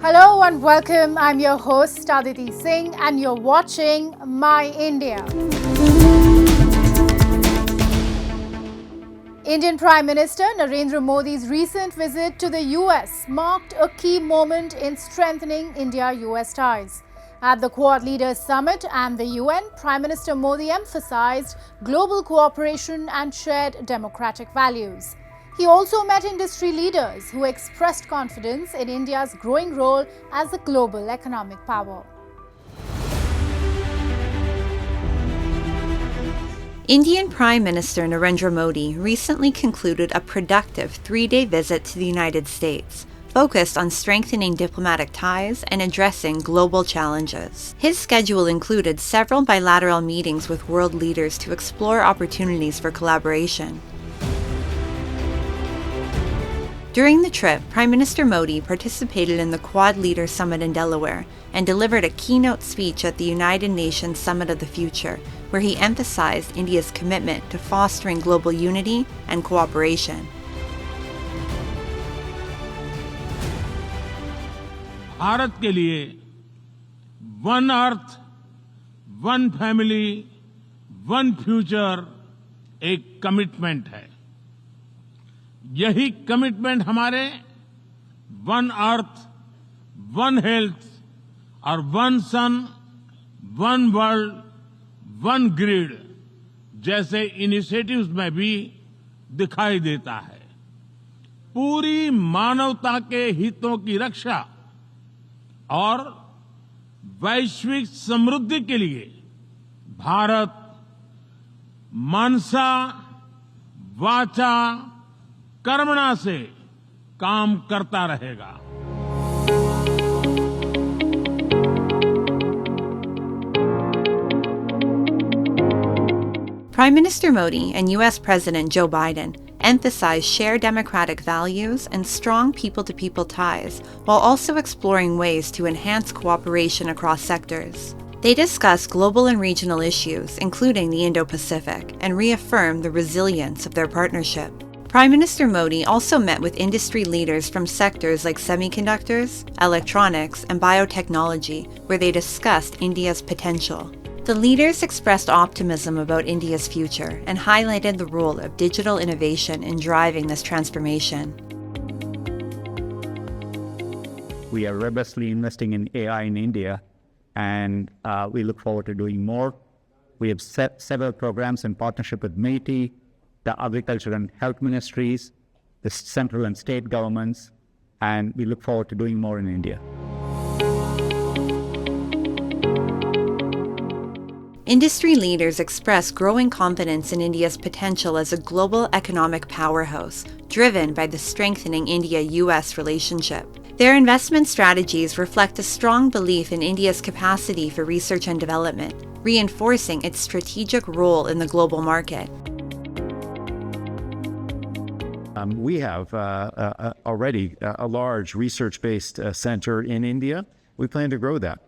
Hello and welcome. I'm your host Aditi Singh and you're watching My India. Indian Prime Minister Narendra Modi's recent visit to the US marked a key moment in strengthening India-US ties. At the Quad Leaders Summit and the UN, Prime Minister Modi emphasized global cooperation and shared democratic values. He also met industry leaders who expressed confidence in India's growing role as a global economic power. Indian Prime Minister Narendra Modi recently concluded a productive three-day visit to the United States, focused on strengthening diplomatic ties and addressing global challenges. His schedule included several bilateral meetings with world leaders to explore opportunities for collaboration. During the trip, Prime Minister Modi participated in the Quad Leaders Summit in Delaware and delivered a keynote speech at the United Nations Summit of the Future, where he emphasized India's commitment to fostering global unity and cooperation. Bharat के लिए one earth, one family, one future एक commitment है। यही commitment हमारे one earth, one health और one सन, one world, one grid जैसे initiatives में भी दिखाई देता है। पूरी मानवता के हितों की रक्षा और वैश्विक समृद्धि के लिए भारत मनसा वाचा कर्मणा से काम करता रहेगा। Prime Minister Modi and U.S. President Joe Biden emphasized shared democratic values and strong people-to-people ties, while also exploring ways to enhance cooperation across sectors. They discussed global and regional issues, including the Indo-Pacific, and reaffirmed the resilience of their partnership. Prime Minister Modi also met with industry leaders from sectors like semiconductors, electronics, and biotechnology, where they discussed India's potential. The leaders expressed optimism about India's future and highlighted the role of digital innovation in driving this transformation. We are robustly investing in AI in India, and we look forward to doing more. We have set several programs in partnership with MeitY, the Agriculture and Health Ministries, the central and state governments, and we look forward to doing more in India. Industry leaders express growing confidence in India's potential as a global economic powerhouse, driven by the strengthening India-U.S. relationship. Their investment strategies reflect a strong belief in India's capacity for research and development, reinforcing its strategic role in the global market. We have already a large research-based center in India. We plan to grow that.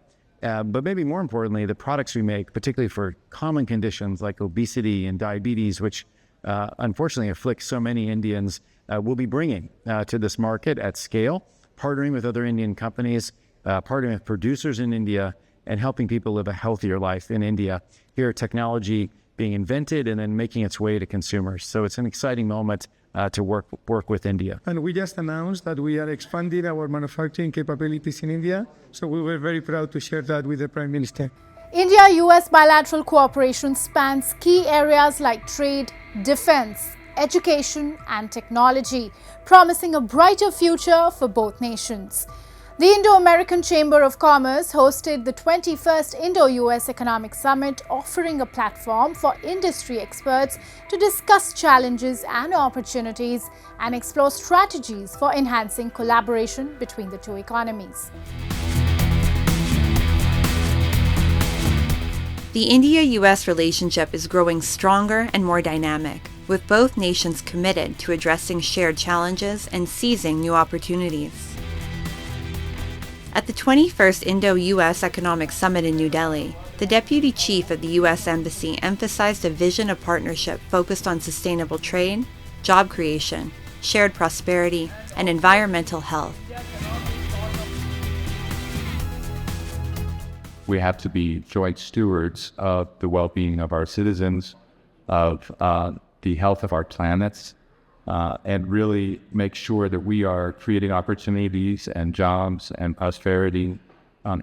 But maybe more importantly, the products we make, particularly for common conditions like obesity and diabetes, which unfortunately afflict so many Indians, we'll be bringing to this market at scale, partnering with other Indian companies, partnering with producers in India, and helping people live a healthier life in India. Here, technology being invented and then making its way to consumers. So it's an exciting moment to work with India. And we just announced that we are expanding our manufacturing capabilities in India. So we were very proud to share that with the Prime Minister. India-US bilateral cooperation spans key areas like trade, defense, education and technology, promising a brighter future for both nations. The Indo-American Chamber of Commerce hosted the 21st Indo-US Economic Summit, offering a platform for industry experts to discuss challenges and opportunities and explore strategies for enhancing collaboration between the two economies. The India-US relationship is growing stronger and more dynamic, with both nations committed to addressing shared challenges and seizing new opportunities. At the 21st Indo-US Economic Summit in New Delhi, The deputy chief of the U.S. Embassy emphasized a vision of partnership focused on sustainable trade, job creation, shared prosperity, and environmental health. We have to be joint stewards of the well-being of our citizens, of the health of our planets, and really make sure that we are creating opportunities and jobs and prosperity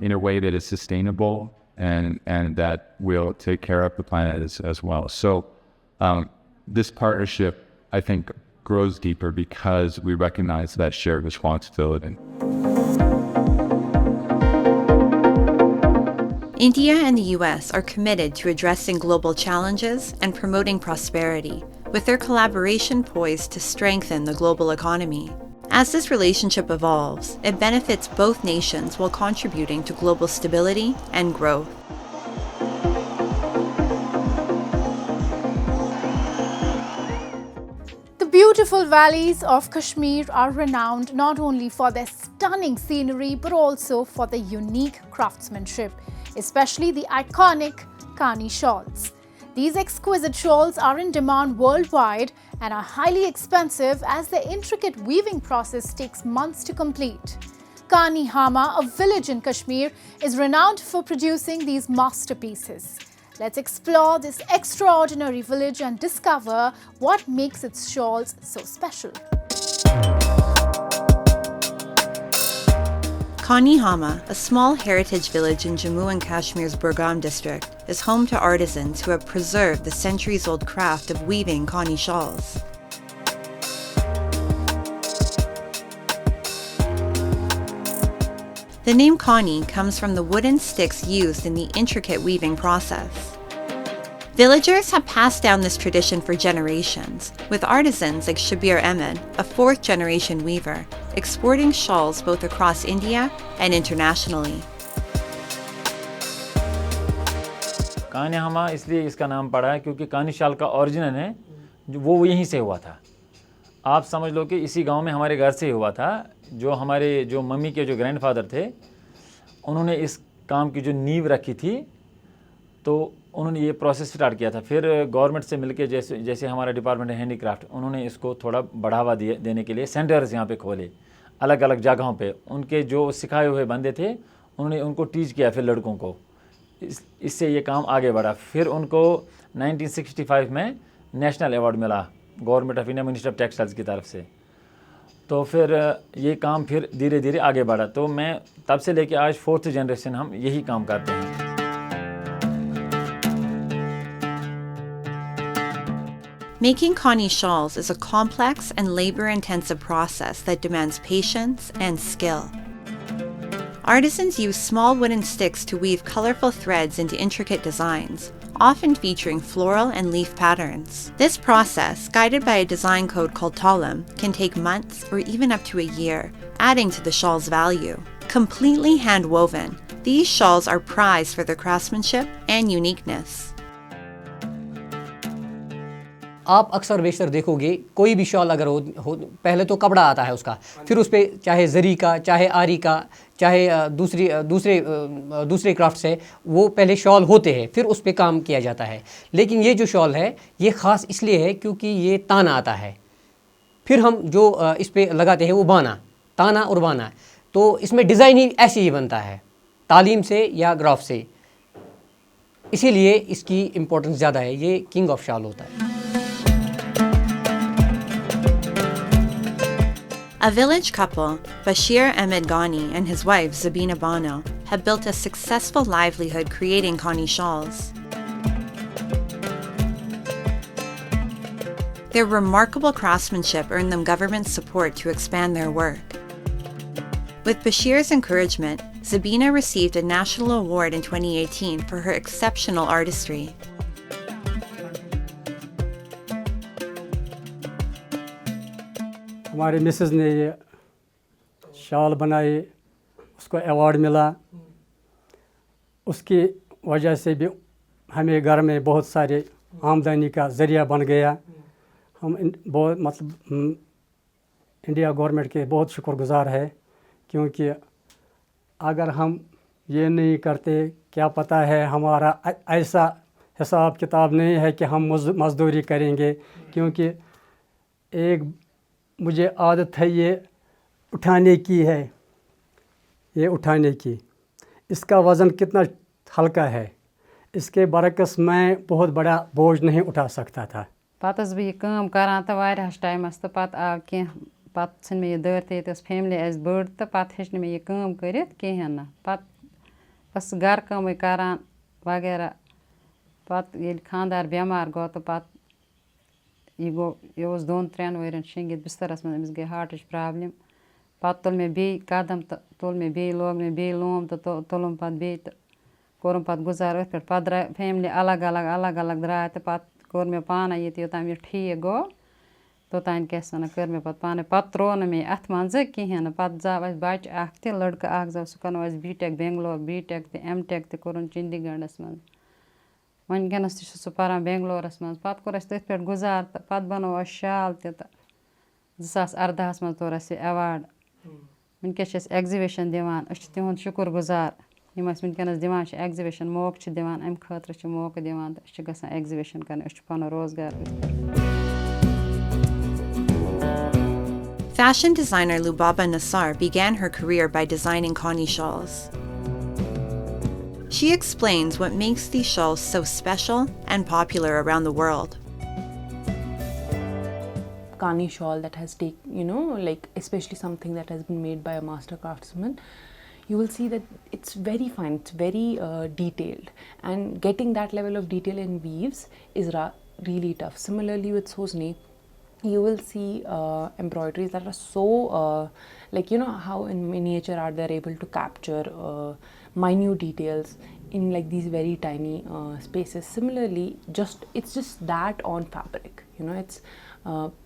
in a way that is sustainable and that will take care of the planet as well. So this partnership, I think, grows deeper because we recognize that shared responsibility. India and the U.S. are committed to addressing global challenges and promoting prosperity, with their collaboration poised to strengthen the global economy. As this relationship evolves, it benefits both nations while contributing to global stability and growth. The beautiful valleys of Kashmir are renowned not only for their stunning scenery but also for their unique craftsmanship, especially the iconic Kani shawls. These exquisite shawls are in demand worldwide and are highly expensive as their intricate weaving process takes months to complete. Kani Hama, a village in Kashmir, is renowned for producing these masterpieces. Let's explore this extraordinary village and discover what makes its shawls so special. Kani Hama, a small heritage village in Jammu and Kashmir's Burgam district, is home to artisans who have preserved the centuries-old craft of weaving Kani shawls. The name Kani comes from the wooden sticks used in the intricate weaving process. Villagers have passed down this tradition for generations, with artisans like Shabir Ahmed, a fourth-generation weaver, exporting shawls both across India and internationally. कानी हामा इसलिए इसका नाम पड़ा है क्योंकि कानी शाल का ओरिजिनल है वो यहीं से हुआ था। आप समझ लो कि इसी गांव में हमारे घर से हुआ था। जो मम्मी के जो ग्रैंडफादर थे उन्होंने इस काम की जो नींव रखी थी तो उन्होंने ये प्रोसेस स्टार्ट किया था। फिर गवर्नमेंट से मिलके जैसे हमारा डिपार्टमेंट है हैंडीक्राफ्ट, उन्होंने इसको थोड़ा बढ़ावा देने के लिए सेंटर्स यहाँ पे खोले अलग अलग जगहों पे। उनके जो सिखाए हुए बंदे थे उन्होंने उनको टीच किया फिर लड़कों को, इससे ये काम आगे बढ़ा। फिर उनको 1965 में नेशनल अवार्ड मिला government of India minister of textiles की तरफ से। तो फिर ये काम फिर धीरे धीरे आगे बढ़ा। तो मैं तब से लेके आज फोर्थ जनरेशन हम यही काम करते हैं। Making Kani shawls is a complex and labor-intensive process that demands patience and skill. Artisans use small wooden sticks to weave colorful threads into intricate designs, often featuring floral and leaf patterns. This process, guided by a design code called talim, can take months or even up to a year, adding to the shawl's value. Completely hand-woven, these shawls are prized for their craftsmanship and uniqueness. आप अक्सर बेशतर देखोगे कोई भी shawl अगर हो पहले तो कपड़ा आता है उसका, फिर उस पर चाहे जरी का, चाहे आरी का, चाहे दूसरे क्राफ्ट्स है, वो पहले शॉल होते हैं, फिर उस पर काम किया जाता है। लेकिन ये जो शॉल है ये ख़ास इसलिए है क्योंकि ये ताना आता है, फिर हम जो इस पर लगाते हैं वो बाना, ताना और बाना। तो इसमें डिज़ाइन ही ऐसे ही बनता है तालीम से या ग्राफ से, इसीलिए इसकी इम्पोर्टेंस ज़्यादा है। ये किंग ऑफ शॉल होता है। A village couple, Bashir Ahmed Ghani and his wife Zabina Bano, have built a successful livelihood creating Kani shawls. Their remarkable craftsmanship earned them government support to expand their work. With Bashir's encouragement, Zabina received a national award in 2018 for her exceptional artistry. हमारे Mrs ने ये shawl बनाई, उसको award मिला। उसकी वजह से भी हमें घर में बहुत सारे आमदनी का ज़रिया बन गया। हम बहुत इंडिया गवर्नमेंट के बहुत शुक्रगुजार है, क्योंकि अगर हम ये नहीं करते, क्या पता है हमारा ऐसा हिसाब किताब नहीं है कि हम मज़दूरी करेंगे, क्योंकि एक मुझे आदत है ये उठाने की है, ये उठाने की। इसका वज़न कितना हल्का है, इसके बरकस मैं बहुत बड़ा बोझ नहीं उठा सकता था। पत ٲसٕس बہٕ یہِ کٲم کران تہٕ واریاہَس ٹایمَس تہٕ پَتہٕ آو کینٛہہ پَتہٕ ژھٕنۍ مےٚ یہِ دٲر تہٕ ییٚتہِ ٲس فیملی اَسہِ بٔڑ تہٕ پَتہٕ ہیٚچھ نہٕ مےٚ یہِ کٲم کٔرِتھ کِہیٖنۍ نہٕ. پَتہٕ ٲسٕس گَرٕ کٲمٕے کران وغیرہ. پَتہٕ ییٚلہِ خانٛدار بٮ۪مار گوٚو تہٕ پَتہٕ یہِ اوس 2-3 ؤرۍیَن شیٚنٛگِتھ بِسترَس منٛز. أمِس گٔے ہاٹٕچ پرٛابلِم. پَتہٕ تُل مےٚ بیٚیہِ قدم تہٕ تُل مےٚ بیٚیہِ لوگ مےٚ بیٚیہِ لوم تہٕ تُلُم پَتہٕ بیٚیہِ تہٕ کوٚرُم پَتہٕ گُزار أتھۍ پٮ۪ٹھ. پَتہٕ درٛاے فیملی الگ الگ درٛاے تہٕ پَتہٕ کوٚر مےٚ پانَے ییٚتہِ یوٚتام یہِ ٹھیٖک گوٚو توٚتام کیٛاہ چھِ وَنان کٔر مےٚ پَتہٕ پانَے. پَتہٕ ترٛوو نہٕ مےٚ یہِ اَتھ منٛزٕ کِہیٖنۍ نہٕ. پَتہٕ زاو اَسہِ بَچہِ اَکھ تہِ لٔڑکہٕ اَکھ زاو سُہ کَرنو اَسہِ B.Tech بٮ۪نٛگلور B.Tech تہِ M.Tech تہِ کوٚرُن چٔندی گڑھَس منٛز. وٕنۍکٮ۪نَس تہِ چھُ سُہ پَران بٮ۪نٛگلورَس منٛز. پَتہٕ کوٚر اَسہِ تٔتھۍ پٮ۪ٹھ گُزار تہٕ پَتہٕ بَنوو اَسہِ شال تہِ تہٕ 2018 منٛز توٚر اَسہِ یہِ اٮ۪واڈ. وٕنۍکٮ۪س چھِ أسۍ اٮ۪گزِبِشَن دِوان. أسۍ چھِ تِہُنٛد شُکُر گُزار یِم اَسہِ وٕنۍکٮ۪نَس دِوان چھِ اٮ۪گزِبِشَن موقعہٕ چھِ دِوان. اَمہِ خٲطرٕ چھِ موقعہٕ دِوان تہٕ أسۍ چھِ گژھان اٮ۪گزِبِشَن کَرنہِ. أسۍ چھِ پَنُن روزگار أتھۍ پٮ۪ٹھ. Fashion designer Lubaba Nassar began her career by designing Kani shawls. She explains what makes these shawls so special and popular around the world. Kani shawl that has like especially something that has been made by a master craftsman, you will see that it's very fine, it's very detailed, and getting that level of detail in weaves is really tough. Similarly with Sosni, you will see embroideries that are so like how in miniature art they're able to capture minute details in like these very tiny spaces. Similarly, it's just that on fabric.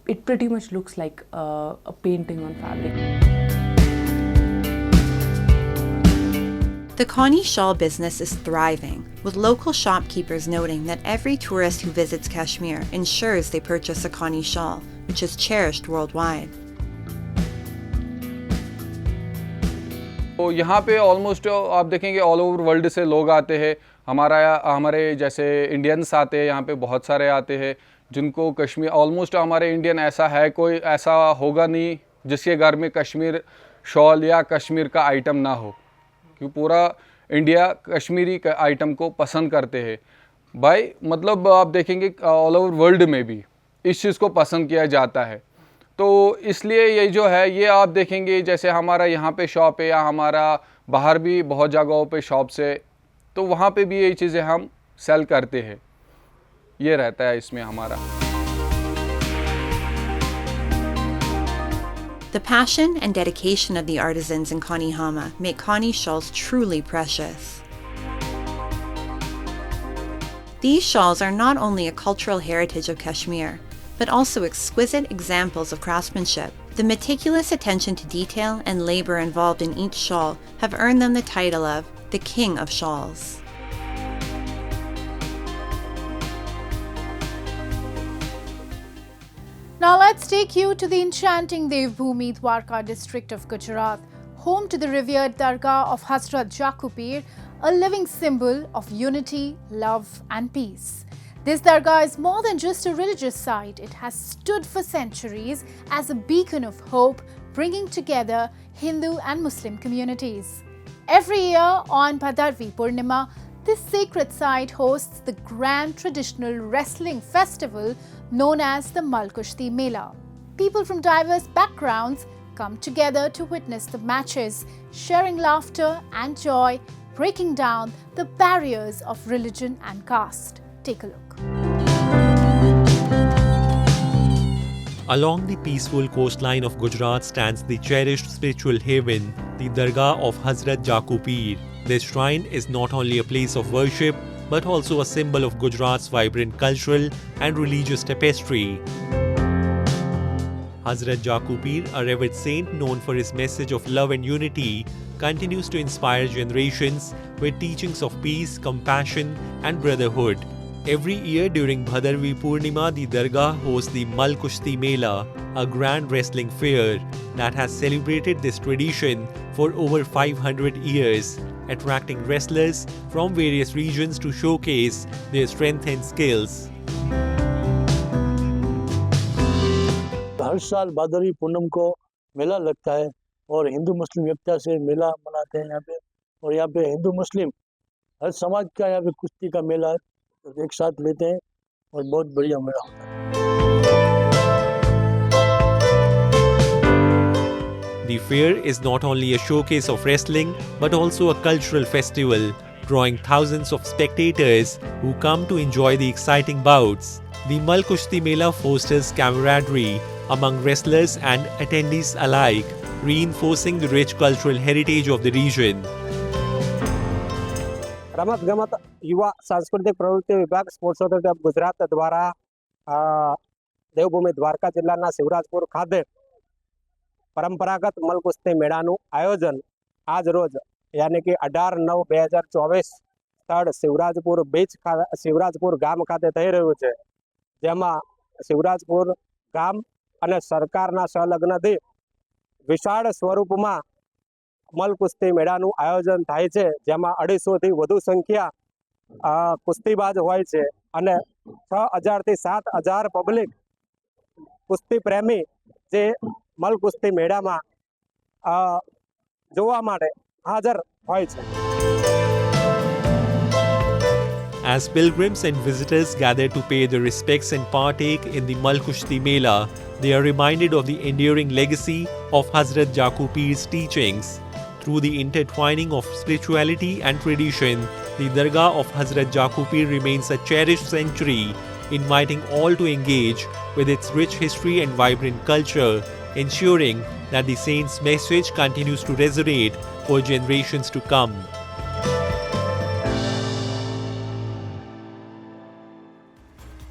It pretty much looks like a painting on fabric. The Kani shawl business is thriving, with local shopkeepers noting that every tourist who visits Kashmir ensures they purchase a Kani shawl, which is cherished worldwide. तो यहाँ पे almost आप देखेंगे all over world से लोग आते हैं. हमारे जैसे इंडियंस आते हैं यहाँ पे, बहुत सारे आते हैं जिनको कश्मीर, ऑलमोस्ट हमारे इंडियन ऐसा है कोई ऐसा होगा नहीं जिसके घर में कश्मीर शॉल या कश्मीर का आइटम ना हो, क्योंकि पूरा इंडिया कश्मीरी आइटम को पसंद करते हैं भाई. मतलब आप देखेंगे ऑल ओवर वर्ल्ड में भी इस चीज़ को पसंद किया जाता है. तो इसलिए ये जो है ये आप देखेंगे जैसे हमारा यहाँ पे शॉप है या हमारा बाहर भी बहुत जगहों पे शॉप्स है, तो वहाँ पे भी ये चीज़ें हम सेल करते हैं. ये रहता है इसमें हमारा. The passion and dedication of the artisans in Kani Hama make Kani shawls truly precious. These shawls are not only a cultural heritage of Kashmir, but also exquisite examples of craftsmanship. The meticulous attention to detail and labor involved in each shawl have earned them the title of the King of Shawls. Now let's take you to the enchanting Devbhoomi Dwarka district of Gujarat, home to the revered Dargah of Hazrat Jaqu Pir, a living symbol of unity, love and peace. This Dargah is more than just a religious site. It has stood for centuries as a beacon of hope, bringing together Hindu and Muslim communities. Every year on Bhadarvi Purnima, this sacred site hosts the grand traditional wrestling festival known as the Malkushti Mela. People from diverse backgrounds come together to witness the matches, sharing laughter and joy, breaking down the barriers of religion and caste. Take a look. Along the peaceful coastline of Gujarat stands the cherished spiritual haven, the Dargah of Hazrat Jaqu Pir. This shrine is not only a place of worship, but also a symbol of Gujarat's vibrant cultural and religious tapestry. Hazrat Jaqu Pir, a revered saint known for his message of love and unity, continues to inspire generations with teachings of peace, compassion, and brotherhood. Every year during Bhadarvi Purnima, the Dargah hosts the Malkushti Mela, a grand wrestling fair that has celebrated this tradition for over 500 years attracting wrestlers from various regions to showcase their strength and skills. हर साल भादरवी पूनम को मेला लगता है और हिंदू मुस्लिम एकता से मेला मनाते हैं यहाँ पे। और यहाँ पे हिंदू मुस्लिम हर समाज का यहाँ पे कुश्ती का मेला एक साथ लेते हैं और बहुत बढ़िया मेला होता है। The fair is not only a showcase of wrestling but also a cultural festival, drawing thousands of spectators who come to enjoy the exciting bouts. The Mal Kushti Mela fosters camaraderie among wrestlers and attendees alike, reinforcing the rich cultural heritage of the region. રમત ગમત યુવા સાંસ્કૃતિક પ્રવૃત્તિ વિભાગ sports authority of Gujarat દ્વારા દેવભૂમિ દ્વારકા જિલ્લાના શિવરાજપુર ખાતે પરંપરાગત મલકુસ્તી મેળાનું આયોજન આજ રોજ યાની કે 18/9/2024 સ્થળ શિવરાજપુર ગામ ખાતે થઈ રહ્યું છે, જેમાં શિવરાજપુર ગામ અને સરકારના સંલગ્નથી વિશાળ સ્વરૂપમાં મલકુસ્તી મેળાનું આયોજન થાય છે, જેમાં 250થી વધુ સંખ્યા કુસ્તીબાજ હોય છે અને 6000થી 7000 પબ્લિક કુસ્તી પ્રેમી જે મલકુસ્તી મેળામાં જોવા માટે હાજર હોય છે. As pilgrims and visitors gather to pay their respects and partake in the Mal Kushti Mela, they are reminded of the enduring legacy of Hazrat Jaqu Pir's teachings. Through the intertwining of spirituality and tradition, the Dargah of Hazrat Jaqu Pir remains a cherished sanctuary, inviting all to engage with its rich history and vibrant culture, ensuring that the saint's message continues to resonate for generations to come.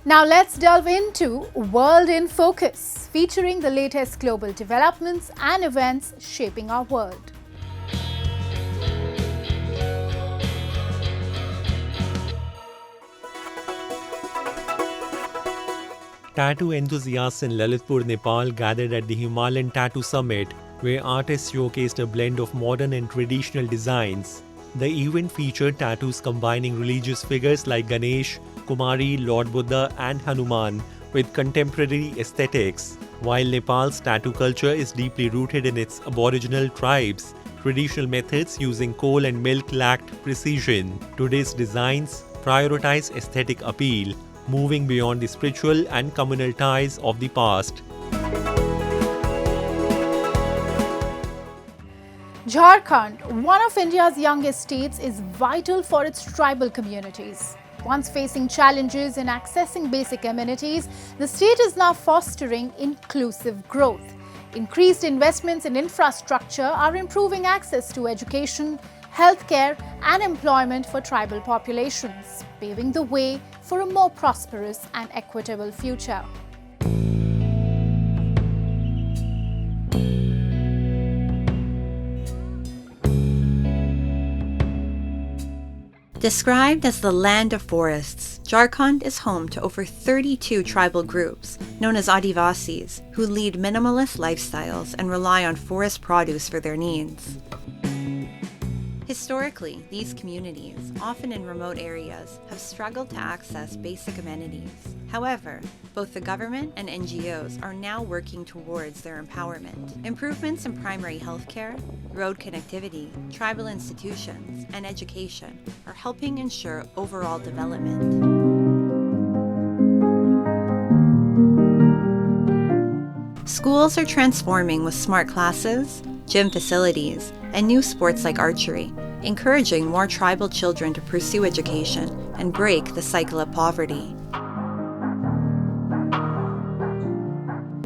Now let's delve into World in Focus, featuring the latest global developments and events shaping our world. Tattoo enthusiasts in Lalitpur, Nepal gathered at the Himalayan Tattoo Summit, where artists showcased a blend of modern and traditional designs. The event featured tattoos combining religious figures like Ganesh, Kumari, Lord Buddha and Hanuman with contemporary aesthetics. While Nepal's tattoo culture is deeply rooted in its aboriginal tribes, traditional methods using coal and milk lacked precision. Today's designs prioritize aesthetic appeal, moving beyond the spiritual and communal ties of the past. Jharkhand, one of India's youngest states, is vital for its tribal communities. Once facing challenges in accessing basic amenities, the state is now fostering inclusive growth. Increased investments in infrastructure are improving access to education, healthcare and employment for tribal populations, paving the way for a more prosperous and equitable future. Described as the land of forests, Jharkhand is home to over 32 tribal groups, known as Adivasis, who lead minimalist lifestyles and rely on forest produce for their needs. Historically, these communities, often in remote areas, have struggled to access basic amenities. However, both the government and NGOs are now working towards their empowerment. Improvements in primary healthcare, road connectivity, tribal institutions, and education are helping ensure overall development. Schools are transforming with smart classes, gym facilities, and new sports like archery, encouraging more tribal children to pursue education and break the cycle of poverty.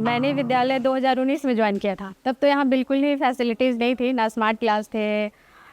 मैंने विद्यालय 2019 में join किया था। तब तो यहाँ बिल्कुल ही facilities नहीं थी, ना स्मार्ट क्लास थे,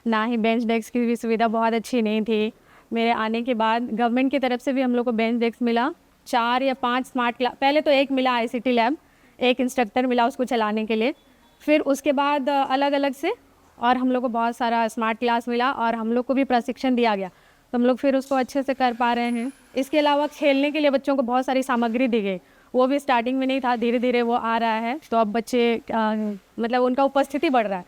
ना ही बेंच डेस्क की भी सुविधा बहुत अच्छी नहीं थी। मेरे आने के बाद गवर्नमेंट की तरफ से भी हम लोग को बेंच डेस्क मिला, 4 या 5 स्मार्ट क्लास, पहले तो एक मिला ICT लैब, एक इंस्ट्रक्टर मिला उसको चलाने के लिए, फिर उसके बाद अलग अलग से और हम लोग को बहुत सारा स्मार्ट क्लास मिला और हम लोग को भी प्रशिक्षण दिया गया, तो हम लोग फिर उसको अच्छे से कर पा रहे हैं। इसके अलावा खेलने के लिए बच्चों को बहुत सारी सामग्री दी गई, वो भी स्टार्टिंग में नहीं था, धीरे धीरे वो आ रहा है, तो अब बच्चे मतलब उनका उपस्थिति बढ़ रहा है।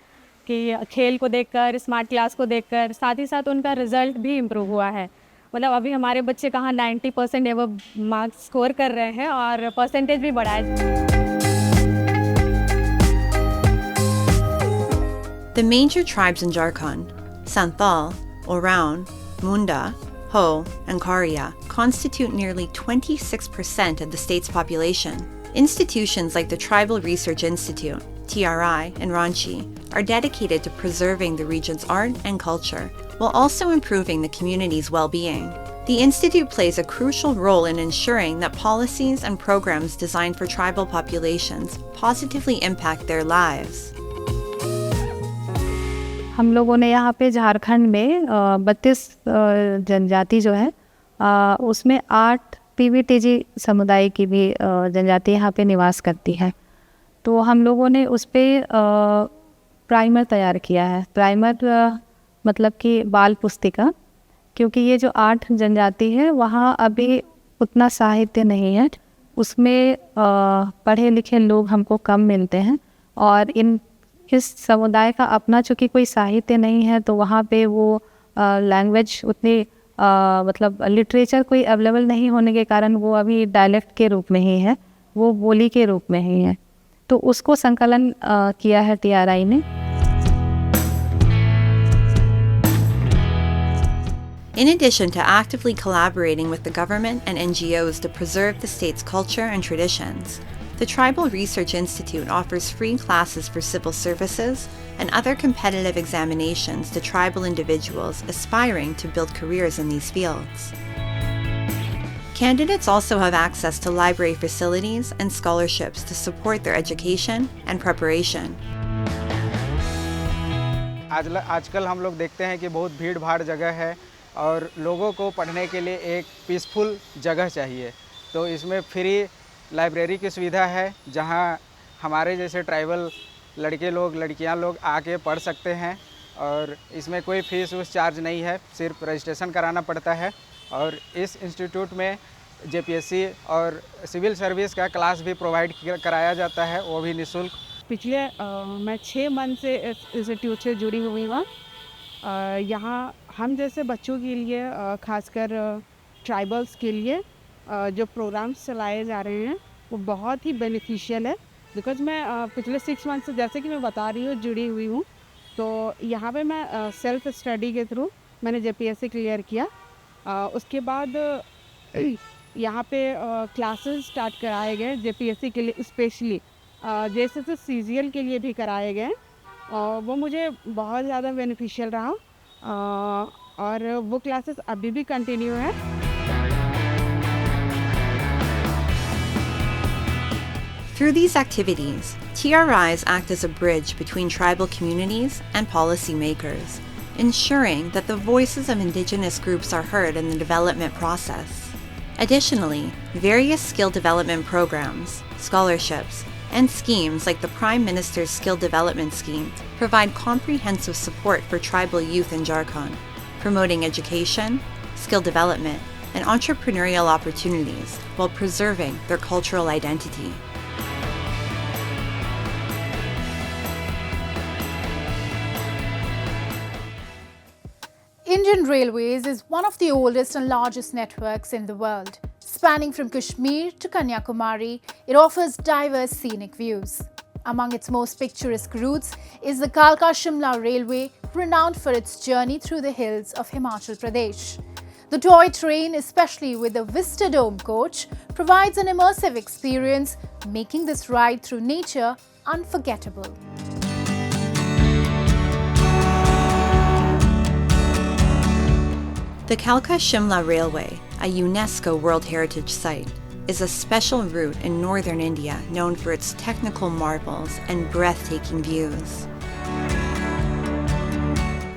कि खेल को देखकर, स्मार्ट क्लास को देखकर, साथ ही साथ उनका रिजल्ट भी इम्प्रूव हुआ है। मतलब अभी हमारे बच्चे कहाँ 90% एवं मार्क्स स्कोर कर रहे हैं और परसेंटेज भी बढ़ा है। The major tribes in Jharkhand, Santhal, Oraon, Munda, Ho, and Kharia, constitute nearly 26% of the state's population. Institutions like the Tribal Research Institute, TRI, in Ranchi are dedicated to preserving the region's art and culture, while also improving the community's well-being. The institute plays a crucial role in ensuring that policies and programs designed for tribal populations positively impact their lives. हम लोगों ने यहाँ पे झारखंड में 32 जनजाति जो है उसमें 8 PVTG समुदाय की भी जनजाति यहाँ पे निवास करती है। तो हम लोगों ने उस पर प्राइमर तैयार किया है। प्राइमर मतलब कि बाल पुस्तिका, क्योंकि ये जो 8 जनजाति है वहाँ अभी उतना साहित्य नहीं है, उसमें पढ़े लिखे लोग हमको कम मिलते हैं और इस समुदाय का अपना चूँकि कोई साहित्य नहीं है तो वहाँ पे वो लैंग्वेज उतनी मतलब लिटरेचर कोई अवेलेबल नहीं होने के कारण वो अभी डायलेक्ट के रूप में ही है, वो बोली के रूप में ही है। तो उसको संकलन किया है TRI ने। In addition to actively collaborating with the government and NGOs to preserve the state's culture and traditions, the Tribal Research Institute offers free classes for civil services and other competitive examinations to tribal individuals aspiring to build careers in these fields. Candidates also have access to library facilities and scholarships to support their education and preparation. आजकल हम लोग देखते हैं कि बहुत भीड़ भाड़ जगह है और लोगों को पढ़ने के लिए एक पीसफुल जगह चाहिए। तो इसमें फ्री लाइब्रेरी की सुविधा है जहां हमारे जैसे ट्राइबल लड़के लोग लड़कियां लोग आके पढ़ सकते हैं और इसमें कोई फीस चार्ज नहीं है, सिर्फ रजिस्ट्रेशन कराना पड़ता है। और इस इंस्टीट्यूट में JPSC और सिविल सर्विस का क्लास भी प्रोवाइड कराया जाता है, वो भी निःशुल्क। पिछले मैं 6 मंथ से इस इंस्टीट्यूट से जुड़ी हुई हूँ। यहाँ हम जैसे बच्चों के लिए खासकर ट्राइबल्स के लिए जो प्रोग्राम्स चलाए जा रहे हैं वो बहुत ही बेनिफिशियल है। बिकॉज मैं पिछले 6 मंथ से जैसे कि मैं बता रही हूँ जुड़ी हुई हूँ, तो यहाँ पे मैं सेल्फ स्टडी के थ्रू मैंने JPSC क्लियर किया। उसके बाद यहाँ पे क्लासेस स्टार्ट कराए गए JPSC के लिए, स्पेशली जैसे CGL के लिए भी कराए गए और वो मुझे बहुत ज़्यादा बेनिफिशियल रहा और वो क्लासेस अभी भी कंटिन्यू है। Through these activities, TRIs act as a bridge between tribal communities and policymakers, ensuring that the voices of indigenous groups are heard in the development process. Additionally, various skill development programs, scholarships, and schemes like the Prime Minister's Skill Development Scheme provide comprehensive support for tribal youth in Jharkhand, promoting education, skill development, and entrepreneurial opportunities while preserving their cultural identity. Indian Railways is one of the oldest and largest networks in the world. Spanning from Kashmir to Kanyakumari, it offers diverse scenic views. Among its most picturesque routes is the Kalka-Shimla Railway, renowned for its journey through the hills of Himachal Pradesh. The toy train, especially with the Vista Dome coach, provides an immersive experience, making this ride through nature unforgettable. The Kalka-Shimla Railway, a UNESCO World Heritage Site, is a special route in northern India known for its technical marvels and breathtaking views.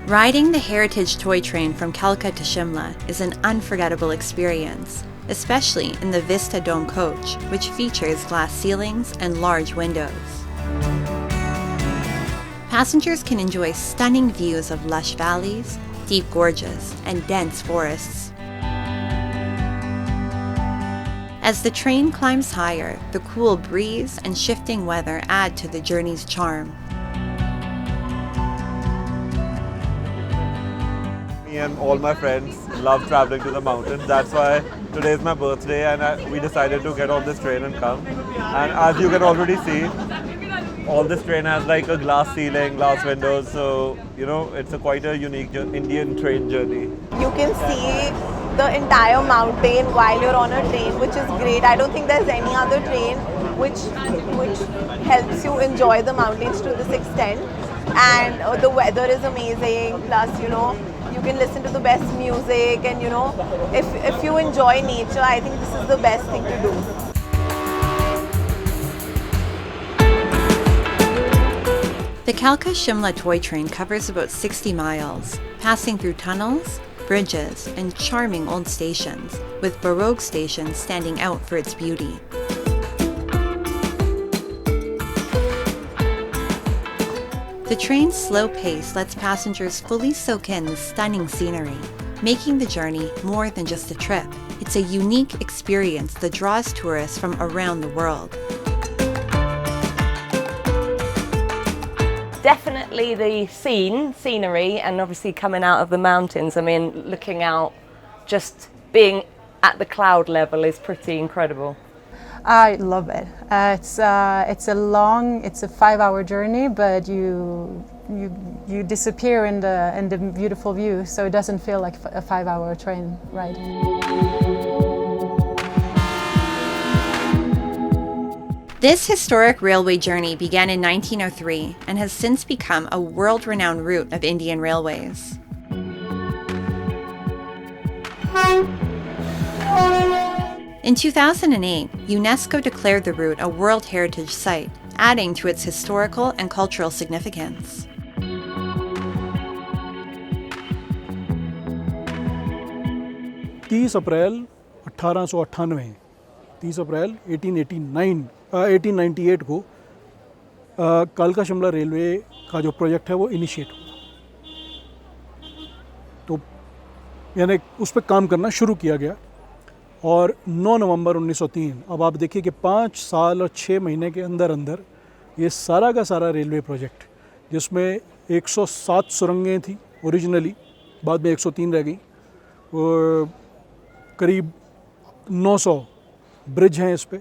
Riding the heritage toy train from Kalka to Shimla is an unforgettable experience, especially in the Vista Dome coach, which features glass ceilings and large windows. Passengers can enjoy stunning views of lush valleys, deep gorges, and dense forests. As the train climbs higher, the cool breeze and shifting weather add to the journey's charm. Me and all my friends love traveling to the mountains. That's why today is my birthday and we decided to get on this train and come. And as you can already see, all this train has like a glass ceiling, glass windows. So, you know, it's quite a unique Indian train journey. You can see the entire mountain while you're on a train, which is great. I don't think there's any other train which helps you enjoy the mountains to this extent. And the weather is amazing. Plus, you know, you can listen to the best music, and you know, if you enjoy nature, I think this is the best thing to do. The Kalka-Shimla toy train covers about 60 miles, passing through tunnels, bridges, and charming old stations, with Baroque stations standing out for its beauty. The train's slow pace lets passengers fully soak in the stunning scenery, making the journey more than just a trip. It's a unique experience that draws tourists from around the world. Definitely the scenery, and obviously coming out of the mountains. I mean, looking out, just being at the cloud level is pretty incredible. I love it. It's a 5-hour journey, but you disappear in the beautiful view, so it doesn't feel like a 5-hour train ride. This historic railway journey began in 1903 and has since become a world-renowned route of Indian railways. In 2008, UNESCO declared the route a World Heritage Site, adding to its historical and cultural significance. अप्रैल 1898 को कालका Shimla railway का जो project है वो initiate हुआ, तो यानी उस पर काम करना शुरू किया गया। और 9 नवंबर 1903, अब आप देखिए कि 5 साल और 6 महीने के अंदर अंदर ये सारा का सारा रेलवे प्रोजेक्ट, जिसमें 107 सुरंगें थी ओरिजिनली, बाद में 103 रह गई, और करीब 900 ब्रिज हैं इस पे,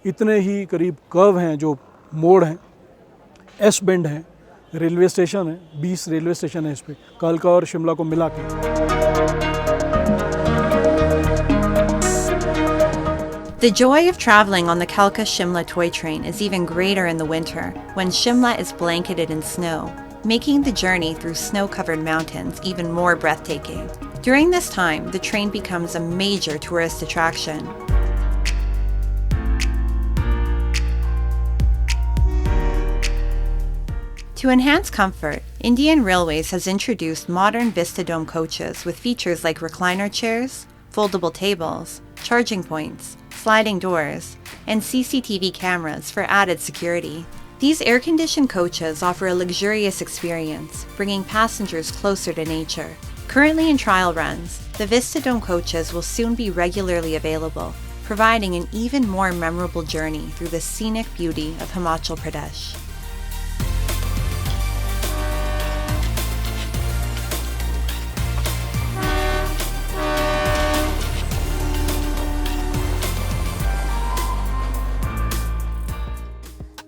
इतने ही करीब कर्व हैं जो मोड़ हैं, एस बेंड हैं, रेलवे स्टेशन है, 20 रेलवे स्टेशन है इस पे, कालका और शिमला को मिला के। The joy of traveling on the Kalka-Shimla toy train is even greater in the winter, when Shimla is blanketed in snow, making the journey through snow-covered mountains even more breathtaking. During this time, the train becomes a major tourist attraction. To enhance comfort, Indian Railways has introduced modern Vista Dome coaches with features like recliner chairs, foldable tables, charging points, sliding doors, and CCTV cameras for added security. These air-conditioned coaches offer a luxurious experience, bringing passengers closer to nature. Currently in trial runs, the Vista Dome coaches will soon be regularly available, providing an even more memorable journey through the scenic beauty of Himachal Pradesh.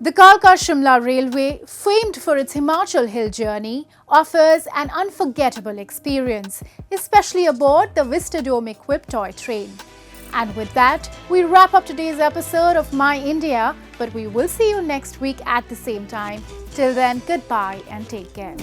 The Kalka-Shimla Railway, famed for its Himachal hill journey, offers an unforgettable experience, especially aboard the Vista Dome equipped toy train. And with that, we wrap up today's episode of My India, but we will see you next week at the same time. Till then, goodbye and take care.